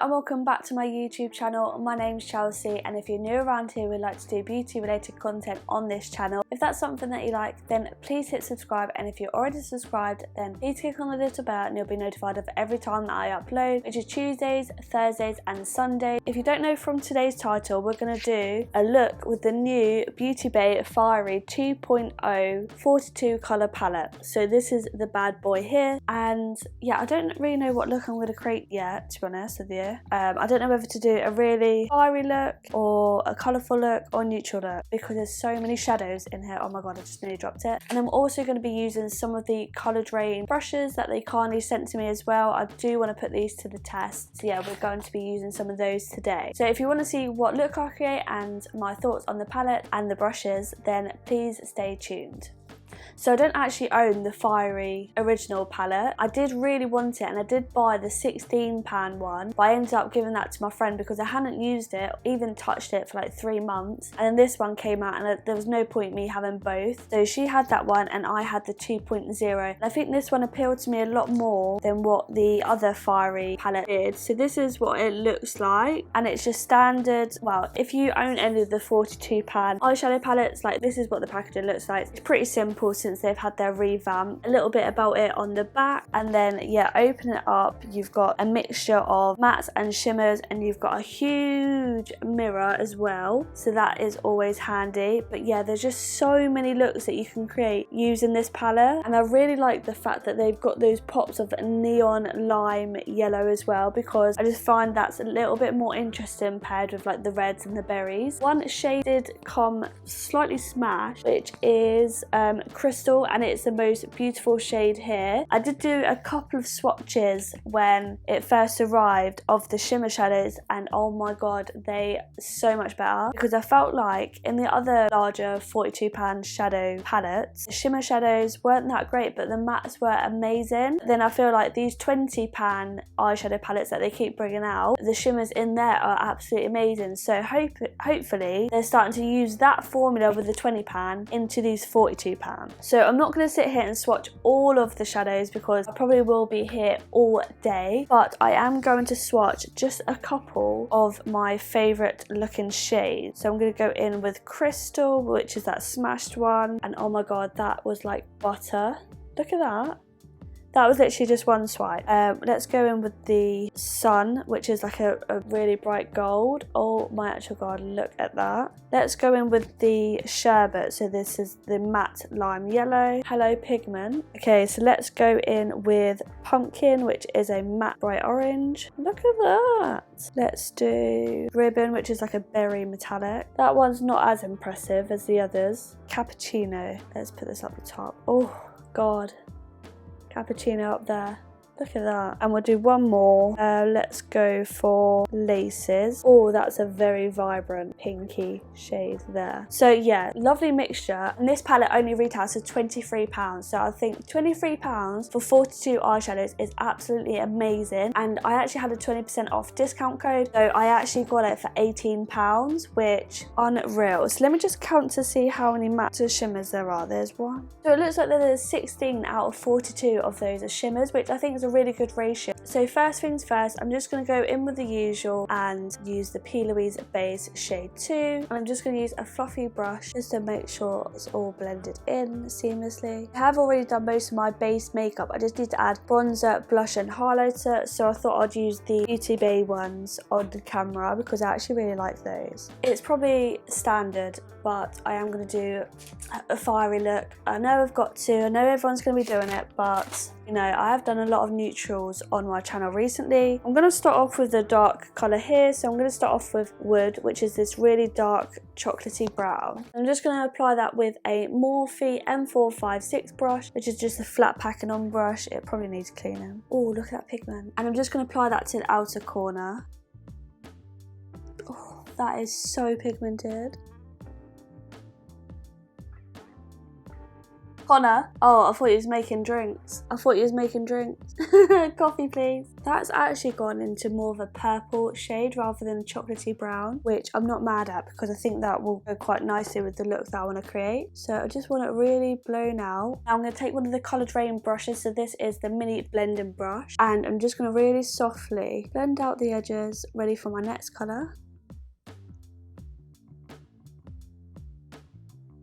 and welcome back to my YouTube channel. My name's Chelsea, and if you're new around here, we like to do beauty related content on this channel. If that's something that you like, then please hit subscribe, and if you're already subscribed, then please click on the little bell and you'll be notified of every time that I upload, which is Tuesdays, Thursdays and Sundays. If you don't know from today's title, we're going to do a look with the new Beautybay Fiery 2.0 42 colour palette. So this is the bad boy here, and yeah, I don't really know what look I'm going to create yet, to be honest with you. I don't know whether to do a really fiery look or a colourful look or neutral look, because there's so many shadows in here. Oh my god, I just nearly dropped it. And I'm also going to be using some of the colour drain brushes that they kindly sent to me as well. I do want to put these to the test, so yeah, we're going to be using some of those today. So if you want to see what look I create and my thoughts on the palette and the brushes, then please stay tuned. So I don't actually own the Fiery original palette. I did really want it, and I did buy the £16 one, but I ended up giving that to my friend because I hadn't used it, even touched it for like 3 months. And then this one came out, and there was no point me having both. So she had that one and I had the 2.0. And I think this one appealed to me a lot more than what the other Fiery palette did. So this is what it looks like, and it's just standard. Well, if you own any of the 42 pan eyeshadow palettes, like this is what the packaging looks like. It's pretty simple since they've had their revamp. A little bit about it on the back, and then yeah, open it up, you've got a mixture of mattes and shimmers, and you've got a huge mirror as well, so that is always handy. But yeah, there's just so many looks that you can create using this palette, and I really like the fact that they've got those pops of neon lime yellow as well, because I just find that's a little bit more interesting paired with like the reds and the berries. One shade did come slightly smashed, which is Crystal, and it's the most beautiful shade here. I did do a couple of swatches when it first arrived of the shimmer shadows, and oh my god, they are so much better, because I felt like in the other larger 42 pan shadow palettes, the shimmer shadows weren't that great, but the mattes were amazing. Then I feel like these 20 pan eyeshadow palettes that they keep bringing out, the shimmers in there are absolutely amazing. So hopefully they're starting to use that formula with the 20 pan into these 42 pan. So I'm not going to sit here and swatch all of the shadows because I probably will be here all day, but I am going to swatch just a couple of my favourite looking shades. So I'm going to go in with Crystal, which is that smashed one, and oh my god, that was like butter. Look at that. That was literally just one swipe. Let's go in with the Sun, which is like a really bright gold. Oh my actual god, look at that. Let's go in with the Sherbet. So this is the matte lime yellow. Hello Pigment. Okay, so let's go in with Pumpkin, which is a matte bright orange. Look at that. Let's do Ribbon, which is like a berry metallic. That one's not as impressive as the others. Cappuccino. Let's put this up the top. Oh god. Cappuccino up there. Look at that. And we'll do one more. Let's go for Laces. Oh, that's a very vibrant pinky shade there. So yeah, lovely mixture. And this palette only retails for £23. So I think £23 for 42 eyeshadows is absolutely amazing. And I actually had a 20% off discount code. So I actually got it for £18, which unreal. So let me just count to see how many matte shimmers there are. There's one. So it looks like there's 16 out of 42 of those are shimmers, which I think is a really good ratio. So first things first, I'm just going to go in with the usual and use the P. Louise Base Shade 2. And I'm just going to use a fluffy brush just to make sure it's all blended in seamlessly. I have already done most of my base makeup. I just need to add bronzer, blush and highlighter. So I thought I'd use the Beautybay ones on the camera because I actually really like those. It's probably standard, but I am going to do a fiery look. I know I've got to. I know everyone's going to be doing it, but you know, I have done a lot of neutrals on my channel recently. I'm going to start off with the dark colour here. So I'm going to start off with Wood, which is this really dark chocolatey brown. I'm just going to apply that with a Morphe M456 brush, which is just a flat packing on brush. It probably needs cleaning. Oh, look at that pigment. And I'm just going to apply that to the outer corner. Oh, that is so pigmented. Connor. Oh, I thought he was making drinks. Coffee, please. That's actually gone into more of a purple shade rather than a chocolatey brown, which I'm not mad at because I think that will go quite nicely with the look that I want to create. So I just want it really blown out. Now I'm going to take one of the coloured rain brushes. So this is the mini blending brush, and I'm just going to really softly blend out the edges, ready for my next colour.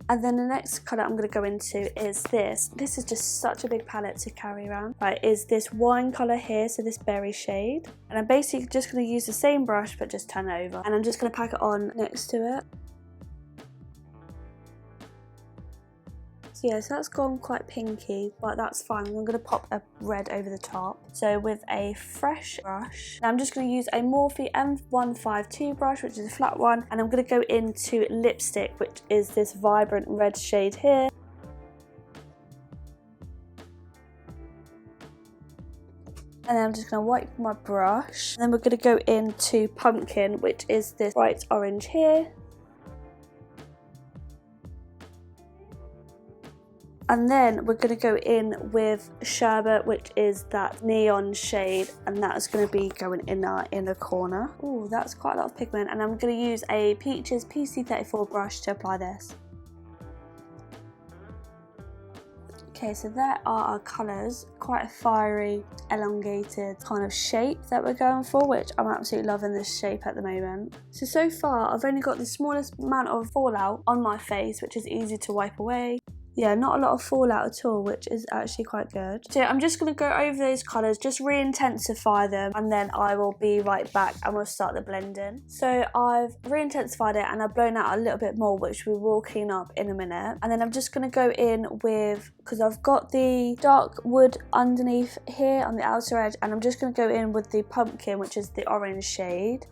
And then the next colour I'm going to go into is this. This is just such a big palette to carry around. Right, is this wine colour here, so this berry shade. And I'm basically just going to use the same brush but just turn it over. And I'm just going to pack it on next to it. So yeah, so that's gone quite pinky, but that's fine. I'm going to pop a red over the top. So with a fresh brush, now I'm just going to use a Morphe M152 brush, which is a flat one, and I'm going to go into lipstick, which is this vibrant red shade here. And then I'm just going to wipe my brush. And then we're going to go into pumpkin, which is this bright orange here. And then we're going to go in with Sherbet, which is that neon shade, and that's going to be going in our inner corner. Oh, that's quite a lot of pigment, and I'm going to use a Peaches PC34 brush to apply this. Okay, so there are our colours, quite a fiery, elongated kind of shape that we're going for, which I'm absolutely loving this shape at the moment. So far, I've only got the smallest amount of fallout on my face, which is easy to wipe away. Yeah, not a lot of fallout at all, which is actually quite good. So I'm just going to go over those colours, just re-intensify them, and then I will be right back and we'll start the blending. So I've re-intensified it and I've blown out a little bit more, which we will clean up in a minute. And then I'm just going to go in with, because I've got the dark wood underneath here on the outer edge, and I'm just going to go in with the pumpkin, which is the orange shade.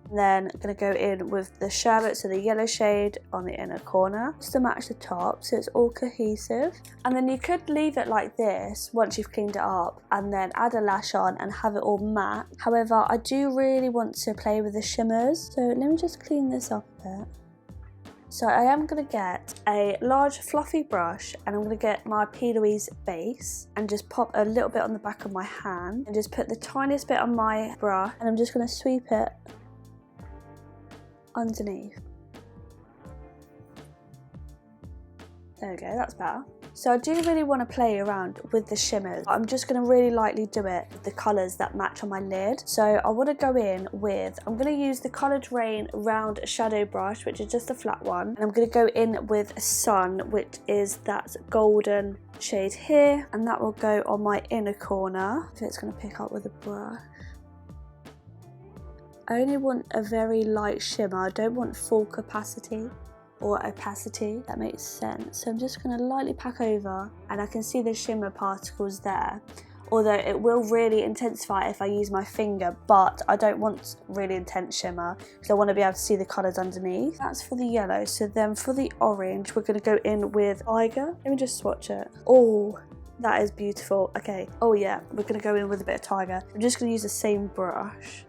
And then I'm going to go in with the Sherbet, so the yellow shade on the inner corner, just to match the top so it's all cohesive. And then you could leave it like this once you've cleaned it up and then add a lash on and have it all matte. However, I do really want to play with the shimmers, so let me just clean this up a bit. So I am going to get a large fluffy brush, and I'm going to get my P. Louise base and just pop a little bit on the back of my hand and just put the tiniest bit on my brush, and I'm just going to sweep it underneath. There we go, that's better. So I do really want to play around with the shimmers. I'm just going to really lightly do it with the colours that match on my lid. So I want to go in with, I'm going to use the Coloured Rain round shadow brush, which is just a flat one. And I'm going to go in with Sun, which is that golden shade here. And that will go on my inner corner. So it's going to pick up with a brush. I only want a very light shimmer. I don't want full capacity or opacity. That makes sense. So I'm just going to lightly pack over, and I can see the shimmer particles there. Although it will really intensify if I use my finger, but I don't want really intense shimmer because I want to be able to see the colours underneath. That's for the yellow. So then for the orange, we're going to go in with Tiger. Let me just swatch it. Oh, that is beautiful. Okay. Oh yeah, we're going to go in with a bit of Tiger. I'm just going to use the same brush.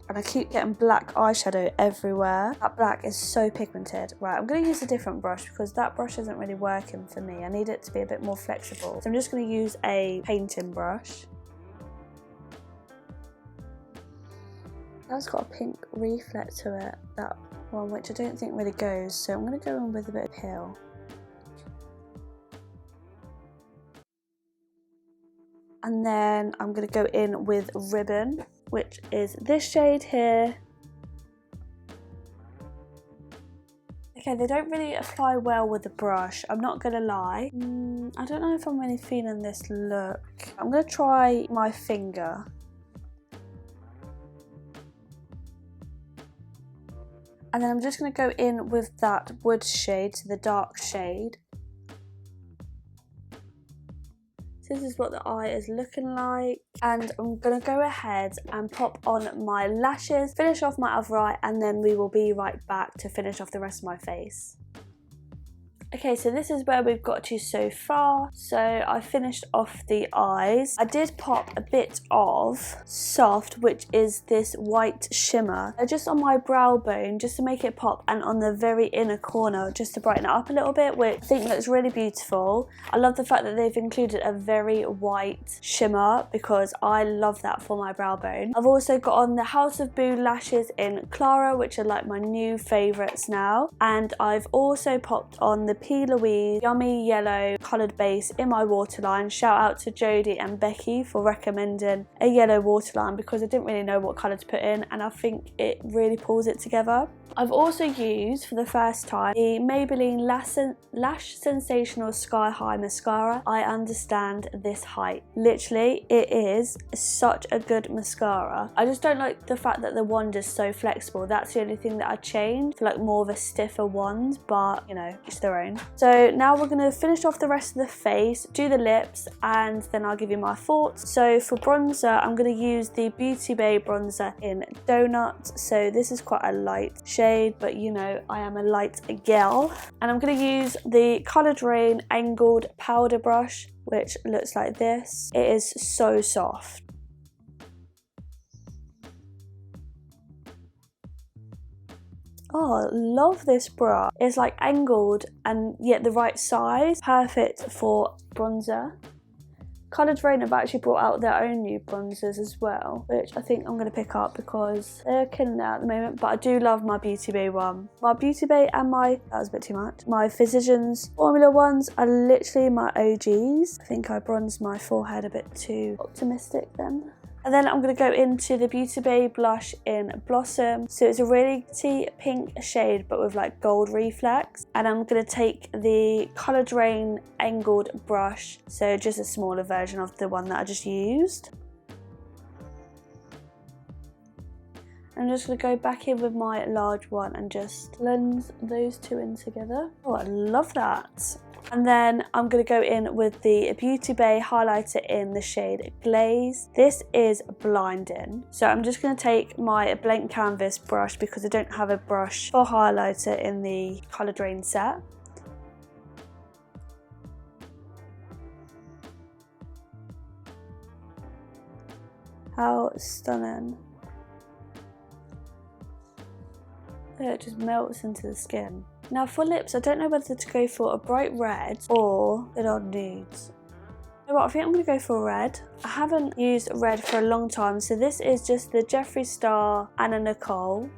And I keep getting black eyeshadow everywhere. That black is so pigmented. Right, I'm going to use a different brush because that brush isn't really working for me. I need it to be a bit more flexible. So I'm just going to use a painting brush. That's got a pink reflect to it, that one, which I don't think really goes. So I'm going to go in with a bit of peel. And then I'm going to go in with Ribbon, which is this shade here. Okay, they don't really apply well with the brush, I'm not gonna lie. I don't know if I'm really feeling this look. I'm gonna try my finger. And then I'm just gonna go in with that wood shade, so the dark shade. So this is what the eye is looking like, and I'm going to go ahead and pop on my lashes, finish off my other eye, and then we will be right back to finish off the rest of my face. Okay, so this is where we've got to so far. So I finished off the eyes. I did pop a bit of Soft, which is this white shimmer, just on my brow bone, just to make it pop, and on the very inner corner, just to brighten it up a little bit, which I think looks really beautiful. I love the fact that they've included a very white shimmer because I love that for my brow bone. I've also got on the House of Boo lashes in Clara, which are like my new favourites now. And I've also popped on the P. Louise Yummy Yellow coloured base in my waterline. Shout out to Jodie and Becky for recommending a yellow waterline because I didn't really know what colour to put in, and I think it really pulls it together. I've also used for the first time the Maybelline Lash Sensational Sky High Mascara. I understand this height. Literally, it is such a good mascara. I just don't like the fact that the wand is so flexible. That's the only thing that I changed for like more of a stiffer wand, but you know, it's their own. So now we're going to finish off the rest of the face, do the lips, and then I'll give you my thoughts. So for bronzer, I'm going to use the Beautybay bronzer in Donut. So this is quite a light shade, but you know, I am a light girl. And I'm going to use the Coloured Rain angled powder brush, which looks like this. It is so soft. Oh, love this brush. It's like angled and yet the right size. Perfect for bronzer. Coloured Rain have actually brought out their own new bronzers as well, which I think I'm going to pick up because they're killing it at the moment. But I do love my Beautybay one. My Beautybay and that was a bit too much. My Physicians Formula ones are literally my OGs. I think I bronzed my forehead a bit too optimistic then. And then I'm going to go into the Beautybay blush in Blossom. So it's a really pretty pink shade, but with like gold reflex. And I'm going to take the Coloured Rain angled brush, so just a smaller version of the one that I just used. I'm just going to go back in with my large one and just blend those two in together. Oh, I love that. And then I'm going to go in with the Beautybay highlighter in the shade Glaze. This is blinding. So I'm just going to take my blank canvas brush because I don't have a brush for highlighter in the Coloured Rain set. How stunning. It just melts into the skin. Now for lips, I don't know whether to go for a bright red or good old nudes. You know what, I think I'm going to go for red. I haven't used red for a long time, so this is just the Jeffree Star Anna Nicole.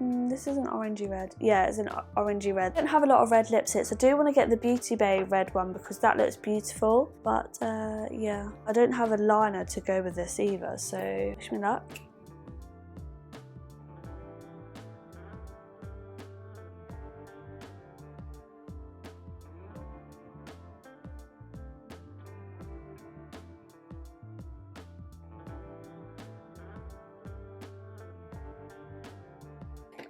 This is an orangey red. Yeah, it's an orangey red. I don't have a lot of red lipsticks. I do want to get the Beautybay red one because that looks beautiful. But yeah, I don't have a liner to go with this either, so wish me luck.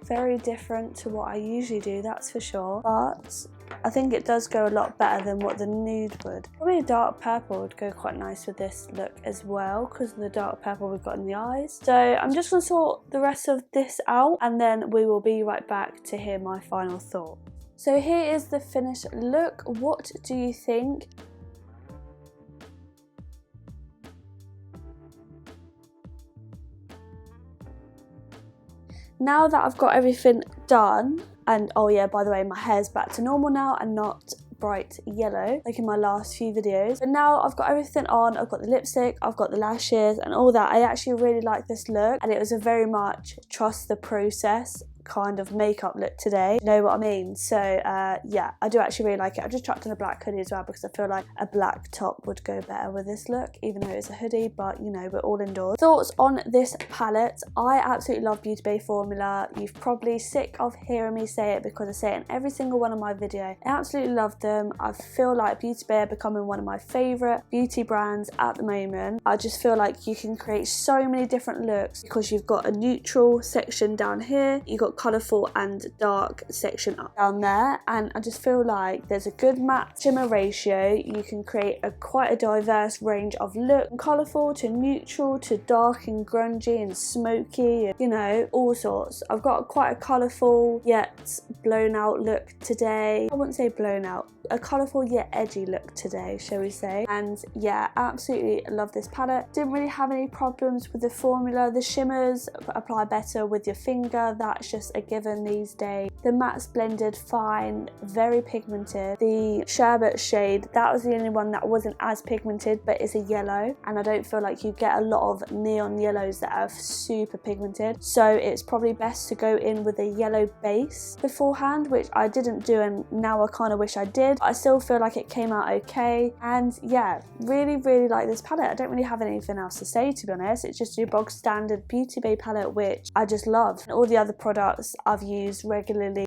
Very different to what I usually do, that's for sure, but I think it does go a lot better than what the nude would. Probably a dark purple would go quite nice with this look as well because of the dark purple we've got in the eyes. So I'm just going to sort the rest of this out and then we will be right back to hear my final thought. So here is the finished look. What do you think? Now that I've got everything done, and oh yeah, by the way, my hair's back to normal now and not bright yellow like in my last few videos. But now I've got everything on, I've got the lipstick, I've got the lashes and all that. I actually really like this look and it was a very much trust the process kind of makeup look today, you know what I mean? So yeah, I do actually really like it. I've just chucked on a black hoodie as well because I feel like a black top would go better with this look, even though it's a hoodie, but you know, we're all indoors. Thoughts on this palette? I absolutely love Beautybay formula. You've probably sick of hearing me say it because I say it in every single one of my videos. I absolutely love them. I feel like Beautybay are becoming one of my favourite beauty brands at the moment. I just feel like you can create so many different looks because you've got a neutral section down here, you've got got colourful and dark section up down there, and I just feel like there's a good matte shimmer ratio. You can create quite a diverse range of look, from colourful to neutral to dark and grungy and smoky, and, you know, all sorts. I've got quite a colourful yet blown out look today. I wouldn't say blown out, a colourful yet edgy look today, shall we say. And yeah, absolutely love this palette. Didn't really have any problems with the formula. The shimmers apply better with your finger, that's just a given these days. The matte's blended fine, very pigmented. The Sherbet shade, that was the only one that wasn't as pigmented, but it's a yellow, and I don't feel like you get a lot of neon yellows that are super pigmented, so it's probably best to go in with a yellow base beforehand, which I didn't do, and now I kind of wish I did. I still feel like it came out okay, and yeah, really like this palette. I don't really have anything else to say, to be honest. It's just your bog standard Beautybay palette, which I just love. And all the other products I've used regularly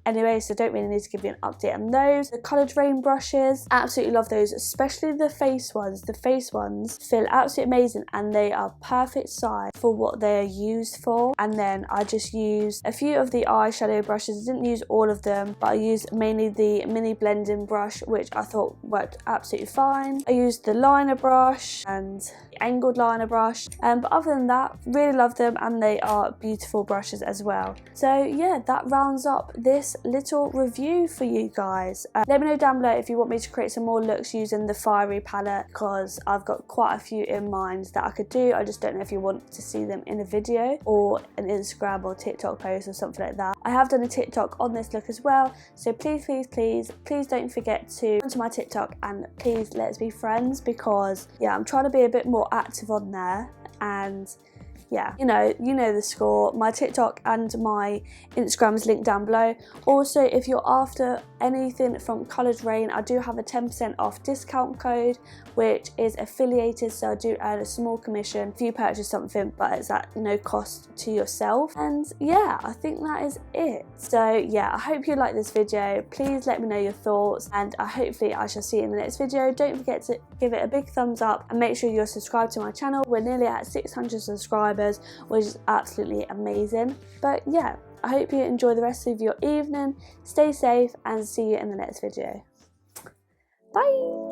anyway, so don't really need to give you an update on those. The coloured rain brushes, absolutely love those, especially the face ones. The face ones feel absolutely amazing, and they are perfect size for what they are used for. And then I just used a few of the eyeshadow brushes. I didn't use all of them, but I used mainly the mini blending brush, which I thought worked absolutely fine. I used the liner brush and the angled liner brush, but other than that, really love them, and they are beautiful brushes as well. So yeah, that rounds up this little review for you guys. Let me know down below if you want me to create some more looks using the fiery palette, because I've got quite a few in mind that I could do. I just don't know if you want to see them in a video or an Instagram or TikTok post or something like that. I have done a TikTok on this look as well, so please don't forget to come to my TikTok, and please let's be friends, because yeah, I'm trying to be a bit more active on there. And yeah, you know the score. My TikTok and my Instagram is linked down below. Also, if you're after anything from Coloured Rain, I do have a 10% off discount code, which is affiliated, so I do earn a small commission if you purchase something, but it's at no cost to yourself. And yeah, I think that is it. So yeah, I hope you like this video. Please let me know your thoughts, and hopefully I shall see you in the next video. Don't forget to give it a big thumbs up, and make sure you're subscribed to my channel. We're nearly at 600 subscribers, which is absolutely amazing. But yeah, I hope you enjoy the rest of your evening. Stay safe, and see you in the next video. Bye!